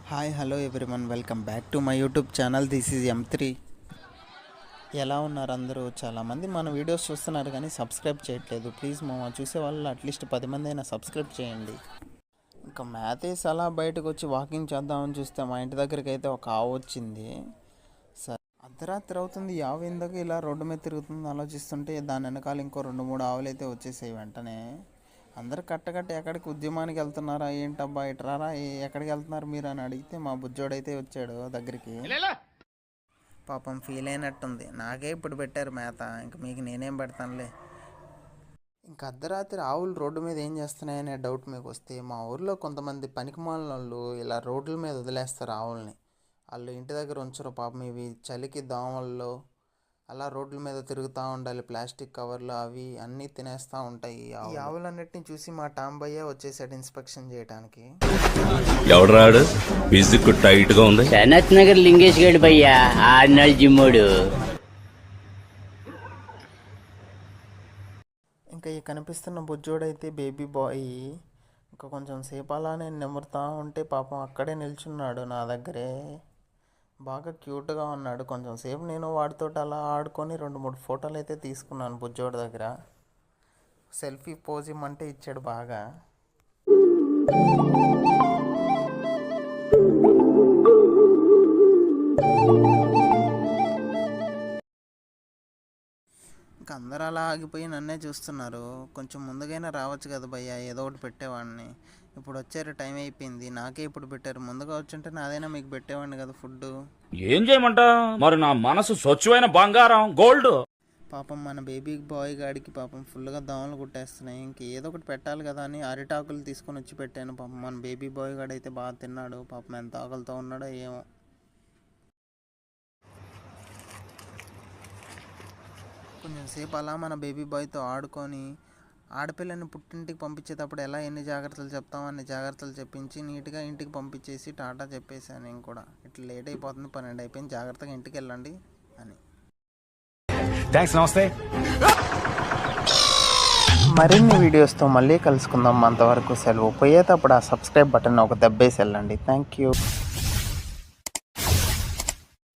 Hi hello everyone, welcome back to my YouTube channel. This is M3. ఎలా ఉన్నారు అందరూ? చాలామంది మన వీడియోస్ చూస్తున్నారు కానీ సబ్స్క్రైబ్ చేయట్లేదు. ప్లీజ్ చూసే వాళ్ళు అట్లీస్ట్ 10 మంది అయినా సబ్స్క్రైబ్ చేయండి. ఇంకా మ్యాథేస్ అలా బయటకు వచ్చి వాకింగ్ చేద్దామని చూస్తే మా ఇంటి దగ్గరికి అయితే ఒక ఆవు వచ్చింది. సరే, అర్ధరాత్రి అవుతుంది, ఆవు ఎందుకు ఇలా రోడ్డు మీద తిరుగుతుంది ఆలోచిస్తుంటే దాని వెనకాల ఇంకో 2-3 ఆవులు అయితే వచ్చేసాయి. వెంటనే అందరు కట్టకట్టి ఎక్కడికి ఉద్యమానికి వెళ్తున్నారా ఏంటబ్బా ఇట్రారా, ఎక్కడికి వెళ్తున్నారు మీరు అని అడిగితే మా బుజ్జోడైతే వచ్చాడు దగ్గరికి. పాపం ఫీల్ అయినట్టుంది, నాకే ఇప్పుడు పెట్టారు మేత, ఇంక మీకు నేనేం పెడతానులే. ఇంక అర్ధరాత్రి ఆవులు రోడ్డు మీద ఏం చేస్తున్నాయనే డౌట్ మీకు వస్తే, మా ఊర్లో కొంతమంది పనికిమాలిన వాళ్ళు ఇలా రోడ్ల మీద వదిలేస్తారు ఆవుల్ని. వాళ్ళు ఇంటి దగ్గర ఉంచరు పాపం, ఇవి చలికి దోమల్లో అలా రోడ్ల మీద తిరుగుతూ ఉండాలి. ప్లాస్టిక్ కవర్లు అవి అన్నీ తినేస్తూ ఉంటాయి. ఈ ఆవులన్నిటిని చూసి మా టాంబయ్య వచ్చేసాడు ఇన్స్పెక్షన్ చేయడానికి. ఎవడరాడు ఫిజిక్ టైట్ గా ఉంది. సనత్ నగర్ లింగేష్ గడ్ భయ్యా, ఆర్నల్ జిమ్మోడు. ఇంకా ఈ కనిపిస్తున్న బుజ్జోడైతే బేబీ బాయ్. ఇంకా కొంచెం సేపు అలానే నిమురుతూ ఉంటే పాపం అక్కడే నిల్చున్నాడు నా దగ్గరే. బాగా క్యూట్గా ఉన్నాడు. కొంచెం సేపు నేను వాడితో అలా ఆడుకొని 2-3 ఫోటోలు అయితే తీసుకున్నాను బుజ్జోడి దగ్గర. సెల్ఫీ పోజ్ ఇమ్మంటే ఇచ్చాడు బాగా. ఇంకా అందరూ అలా ఆగిపోయి నన్నే చూస్తున్నారు. కొంచెం ముందుగైనా రావచ్చు కదా భయ్యా, ఏదో ఒకటి పెట్టేవాడిని. ఇప్పుడు వచ్చారు, టైం అయిపోయింది, నాకే ఇప్పుడు పెట్టారు. ముందుగా వచ్చుంటే నాదైనా మీకు పెట్టేవాడిని కదా ఫుడ్. ఏం చేయమంటా మరి, నా మనసు స్వచ్ఛమైన బంగారం గోల్డ్. పాపం మన బేబీ బాయ్ గాడికి పాపం ఫుల్గా దోమలు కుట్టేస్తున్నాయి. ఇంక ఏదో ఒకటి పెట్టాలి కదా అని అరిటాకులు తీసుకొని వచ్చి పెట్టాను. పాపం మన బేబీ బాయ్ గాడు అయితే బాగా తిన్నాడు. పాపం ఎంత ఆకలితో ఉన్నాడో ఏమో. కొంచెం సేపు అలా మన బేబీ బాయ్తో ఆడుకొని, ఆడపిల్లని పుట్టింటికి పంపించేటప్పుడు ఎలా ఎన్ని జాగ్రత్తలు చెప్తామో అన్ని జాగ్రత్తలు చెప్పించి నీట్గా ఇంటికి పంపించేసి టాటా చెప్పేసాను. నేను కూడా ఇట్లా లేట్ అయిపోతుంది, 12 అయిపోయింది, జాగ్రత్తగా ఇంటికి వెళ్ళండి అని. నమస్తే. మరిన్ని వీడియోస్తో మళ్ళీ కలుసుకుందాం. అంతవరకు సెలవు. పోయేటప్పుడు ఆ సబ్స్క్రైబ్ బటన్ ఒక దెబ్బేసి వెళ్ళండి. Thank you.